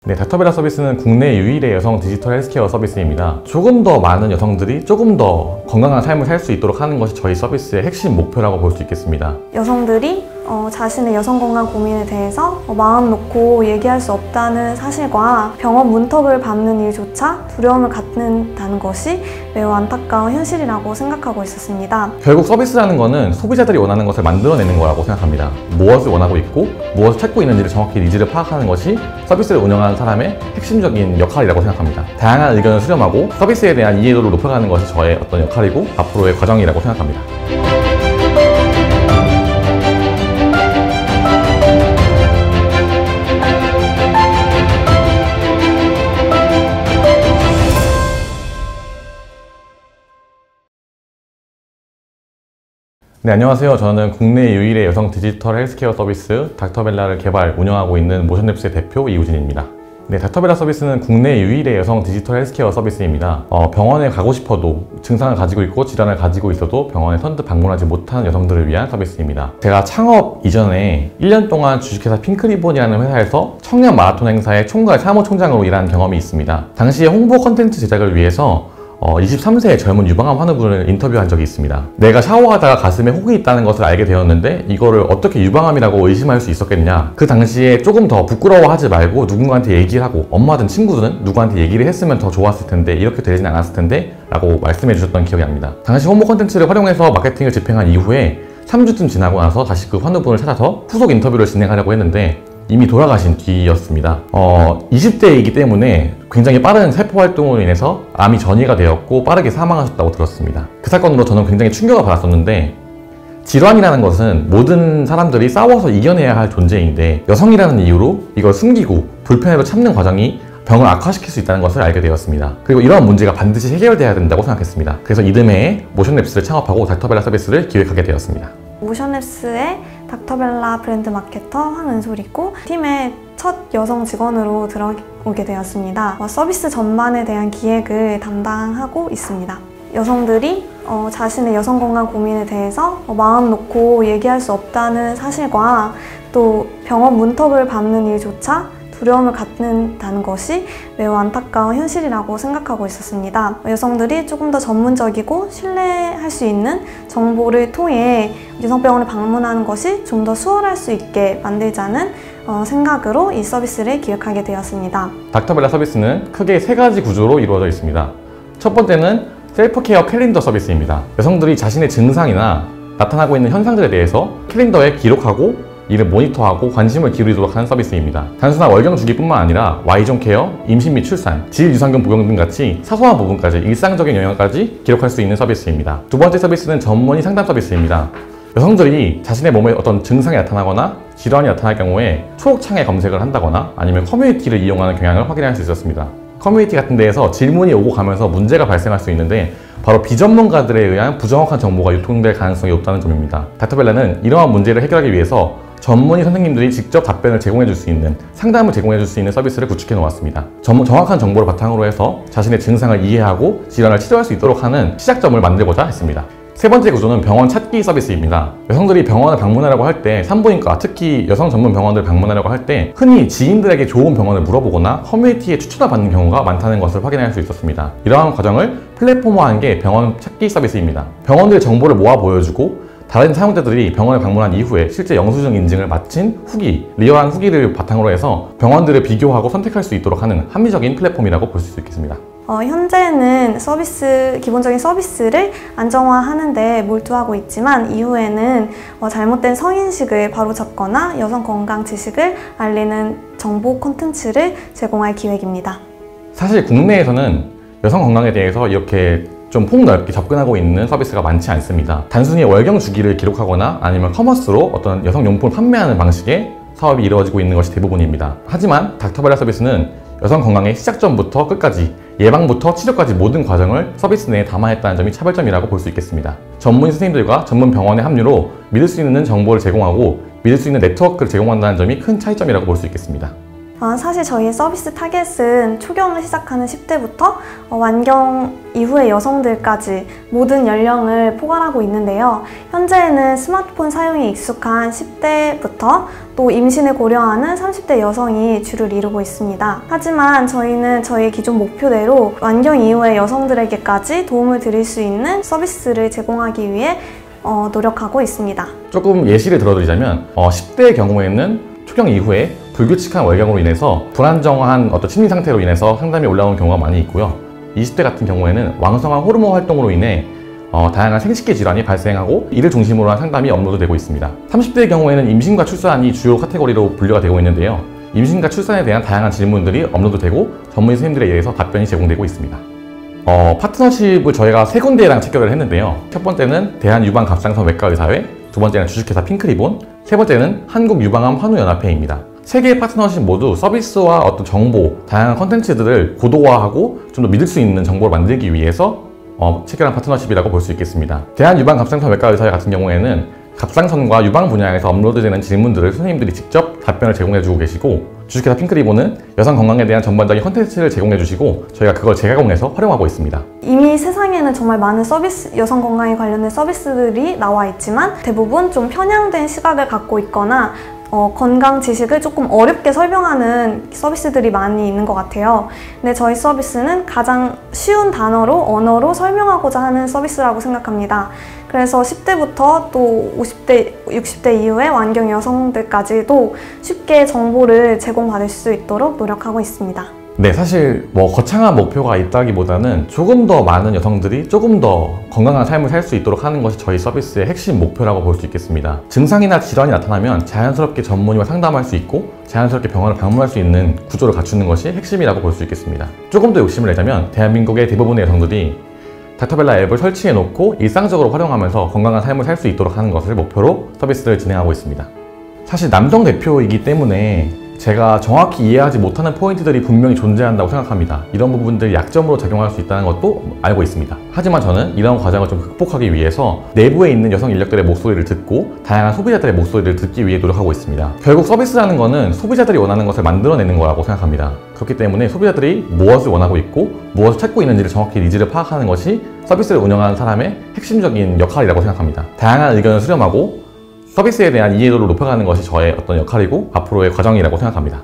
네, 닥터벨라 서비스는 국내 유일의 여성 디지털 헬스케어 서비스입니다. 조금 더 많은 여성들이 조금 더 건강한 삶을 살 수 있도록 하는 것이 저희 서비스의 핵심 목표라고 볼 수 있겠습니다. 여성들이 자신의 여성 건강 고민에 대해서 마음 놓고 얘기할 수 없다는 사실과 병원 문턱을 밟는 일조차 두려움을 갖는다는 것이 매우 안타까운 현실이라고 생각하고 있었습니다. 결국 서비스라는 것은 소비자들이 원하는 것을 만들어내는 거라고 생각합니다. 무엇을 원하고 있고 무엇을 찾고 있는지를 정확히 니즈를 파악하는 것이 서비스를 운영하는 사람의 핵심적인 역할이라고 생각합니다. 다양한 의견을 수렴하고 서비스에 대한 이해도를 높여가는 것이 저의 어떤 역할이고 앞으로의 과정이라고 생각합니다. 네, 안녕하세요. 저는 국내 유일의 여성 디지털 헬스케어 서비스 닥터벨라를 개발, 운영하고 있는 모션랩스의 대표 이우진입니다. 네, 닥터벨라 서비스는 국내 유일의 여성 디지털 헬스케어 서비스입니다. 병원에 가고 싶어도 증상을 가지고 있고 질환을 가지고 있어도 병원에 선뜻 방문하지 못하는 여성들을 위한 서비스입니다. 제가 창업 이전에 1년 동안 주식회사 핑크리본이라는 회사에서 청년 마라톤 행사의 총괄 사무총장으로 일한 경험이 있습니다. 당시에 홍보 컨텐츠 제작을 위해서 23세의 젊은 유방암 환우분을 인터뷰한 적이 있습니다. 내가 샤워하다가 가슴에 혹이 있다는 것을 알게 되었는데 이거를 어떻게 유방암이라고 의심할 수 있었겠냐. 그 당시에 조금 더 부끄러워하지 말고 누군가한테 얘기를 하고, 엄마든 친구든 누구한테 얘기를 했으면 더 좋았을 텐데 이렇게 되진 않았을 텐데 라고 말씀해 주셨던 기억이 납니다. 당시 홍보 컨텐츠를 활용해서 마케팅을 집행한 이후에 3주쯤 지나고 나서 다시 그 환우분을 찾아서 후속 인터뷰를 진행하려고 했는데 이미 돌아가신 뒤였습니다. 20대이기 때문에 굉장히 빠른 세포 활동으로 인해서 암이 전이가 되었고 빠르게 사망하셨다고 들었습니다. 그 사건으로 저는 굉장히 충격을 받았었는데, 질환이라는 것은 모든 사람들이 싸워서 이겨내야 할 존재인데 여성이라는 이유로 이걸 숨기고 불편해도 참는 과정이 병을 악화시킬 수 있다는 것을 알게 되었습니다. 그리고 이러한 문제가 반드시 해결돼야 된다고 생각했습니다. 그래서 이듬해에 모션랩스를 창업하고 닥터벨라 서비스를 기획하게 되었습니다. 모션랩스의 닥터벨라 브랜드 마케터 황은솔이고 팀의 첫 여성 직원으로 들어오게 되었습니다. 서비스 전반에 대한 기획을 담당하고 있습니다. 여성들이 자신의 여성 건강 고민에 대해서 마음 놓고 얘기할 수 없다는 사실과 또 병원 문턱을 밟는 일조차 두려움을 갖는다는 것이 매우 안타까운 현실이라고 생각하고 있었습니다. 여성들이 조금 더 전문적이고 신뢰할 수 있는 정보를 통해 여성병원을 방문하는 것이 좀 더 수월할 수 있게 만들자는 생각으로 이 서비스를 기획하게 되었습니다. 닥터벨라 서비스는 크게 3가지 구조로 이루어져 있습니다. 첫 번째는 셀프케어 캘린더 서비스입니다. 여성들이 자신의 증상이나 나타나고 있는 현상들에 대해서 캘린더에 기록하고 이를 모니터하고 관심을 기울이도록 하는 서비스입니다. 단순한 월경 주기뿐만 아니라 Y존 케어, 임신 및 출산, 질 유산균 복용 등 같이 사소한 부분까지 일상적인 영역까지 기록할 수 있는 서비스입니다. 두 번째 서비스는 전문의 상담 서비스입니다. 여성들이 자신의 몸에 어떤 증상이 나타나거나 질환이 나타날 경우에 초록창에 검색을 한다거나 아니면 커뮤니티를 이용하는 경향을 확인할 수 있었습니다. 커뮤니티 같은 데에서 질문이 오고 가면서 문제가 발생할 수 있는데 바로 비전문가들에 의한 부정확한 정보가 유통될 가능성이 높다는 점입니다. 닥터벨라는 이러한 문제를 해결하기 위해서 전문의 선생님들이 직접 답변을 제공해 줄 수 있는, 상담을 제공해 줄 수 있는 서비스를 구축해 놓았습니다. 정확한 정보를 바탕으로 해서 자신의 증상을 이해하고 질환을 치료할 수 있도록 하는 시작점을 만들고자 했습니다. 세 번째 구조는 병원 찾기 서비스입니다. 여성들이 병원을 방문하려고 할 때, 산부인과, 특히 여성 전문 병원을 방문하려고 할 때 흔히 지인들에게 좋은 병원을 물어보거나 커뮤니티에 추천을 받는 경우가 많다는 것을 확인할 수 있었습니다. 이러한 과정을 플랫폼화한 게 병원 찾기 서비스입니다. 병원들의 정보를 모아 보여주고 다른 사용자들이 병원을 방문한 이후에 실제 영수증 인증을 마친 후기, 리얼한 후기를 바탕으로 해서 병원들을 비교하고 선택할 수 있도록 하는 합리적인 플랫폼이라고 볼 수 있겠습니다. 현재는 기본적인 서비스를 안정화하는 데 몰두하고 있지만 이후에는 잘못된 성인식을 바로잡거나 여성 건강 지식을 알리는 정보 콘텐츠를 제공할 기획입니다. 사실 국내에서는 여성 건강에 대해서 이렇게 좀 폭넓게 접근하고 있는 서비스가 많지 않습니다. 단순히 월경 주기를 기록하거나 아니면 커머스로 어떤 여성용품을 판매하는 방식의 사업이 이루어지고 있는 것이 대부분입니다. 하지만 닥터벨라 서비스는 여성 건강의 시작점부터 끝까지, 예방부터 치료까지 모든 과정을 서비스 내에 담아냈다는 점이 차별점이라고 볼 수 있겠습니다. 전문의 선생님들과 전문 병원의 합류로 믿을 수 있는 정보를 제공하고 믿을 수 있는 네트워크를 제공한다는 점이 큰 차이점이라고 볼 수 있겠습니다. 사실 저희의 서비스 타겟은 초경을 시작하는 10대부터 완경 이후의 여성들까지 모든 연령을 포괄하고 있는데요. 현재는 스마트폰 사용이 익숙한 10대부터 또 임신을 고려하는 30대 여성이 주를 이루고 있습니다. 하지만 저희는 저희 기존 목표대로 완경 이후의 여성들에게까지 도움을 드릴 수 있는 서비스를 제공하기 위해 노력하고 있습니다. 조금 예시를 들어드리자면 10대의 경우에는 초경 이후에 불규칙한 월경으로 인해서 불안정한 어떤 심리 상태로 인해서 상담이 올라오는 경우가 많이 있고요. 20대 같은 경우에는 왕성한 호르몬 활동으로 인해 다양한 생식기 질환이 발생하고 이를 중심으로 한 상담이 업로드되고 있습니다. 30대의 경우에는 임신과 출산이 주요 카테고리로 분류가 되고 있는데요. 임신과 출산에 대한 다양한 질문들이 업로드되고 전문의 선생님들에 의해서 답변이 제공되고 있습니다. 파트너십을 저희가 3군데랑 체결을 했는데요. 첫 번째는 대한유방갑상선 외과의사회, 두 번째는 주식회사 핑크리본, 세 번째는 한국유방암 환우연합회입니다. 3개의 파트너십 모두 서비스와 어떤 정보, 다양한 컨텐츠들을 고도화하고 좀 더 믿을 수 있는 정보를 만들기 위해서 체결한 파트너십이라고 볼 수 있겠습니다. 대한유방갑상선 외과의사회 같은 경우에는 갑상선과 유방 분야에서 업로드되는 질문들을 선생님들이 직접 답변을 제공해주고 계시고, 주식회사 핑크리본은 여성 건강에 대한 전반적인 컨텐츠를 제공해주시고 저희가 그걸 재가공해서 활용하고 있습니다. 이미 세상에는 정말 많은 여성 건강에 관련된 서비스들이 나와 있지만 대부분 좀 편향된 시각을 갖고 있거나 건강 지식을 조금 어렵게 설명하는 서비스들이 많이 있는 것 같아요. 근데 저희 서비스는 가장 쉬운 언어로 설명하고자 하는 서비스라고 생각합니다. 그래서 10대부터 또 50대, 60대 이후의 완경 여성들까지도 쉽게 정보를 제공받을 수 있도록 노력하고 있습니다. 네, 사실 거창한 목표가 있다기보다는 조금 더 많은 여성들이 조금 더 건강한 삶을 살 수 있도록 하는 것이 저희 서비스의 핵심 목표라고 볼 수 있겠습니다. 증상이나 질환이 나타나면 자연스럽게 전문의와 상담할 수 있고 자연스럽게 병원을 방문할 수 있는 구조를 갖추는 것이 핵심이라고 볼 수 있겠습니다. 조금 더 욕심을 내자면 대한민국의 대부분의 여성들이 닥터벨라 앱을 설치해 놓고 일상적으로 활용하면서 건강한 삶을 살 수 있도록 하는 것을 목표로 서비스를 진행하고 있습니다. 사실 남성 대표이기 때문에 제가 정확히 이해하지 못하는 포인트들이 분명히 존재한다고 생각합니다. 이런 부분들이 약점으로 작용할 수 있다는 것도 알고 있습니다. 하지만 저는 이런 과정을 좀 극복하기 위해서 내부에 있는 여성 인력들의 목소리를 듣고 다양한 소비자들의 목소리를 듣기 위해 노력하고 있습니다. 결국 서비스라는 것은 소비자들이 원하는 것을 만들어내는 거라고 생각합니다. 그렇기 때문에 소비자들이 무엇을 원하고 있고 무엇을 찾고 있는지를 정확히 니즈를 파악하는 것이 서비스를 운영하는 사람의 핵심적인 역할이라고 생각합니다. 다양한 의견을 수렴하고 서비스에 대한 이해도를 높여가는 것이 저의 어떤 역할이고 앞으로의 과정이라고 생각합니다.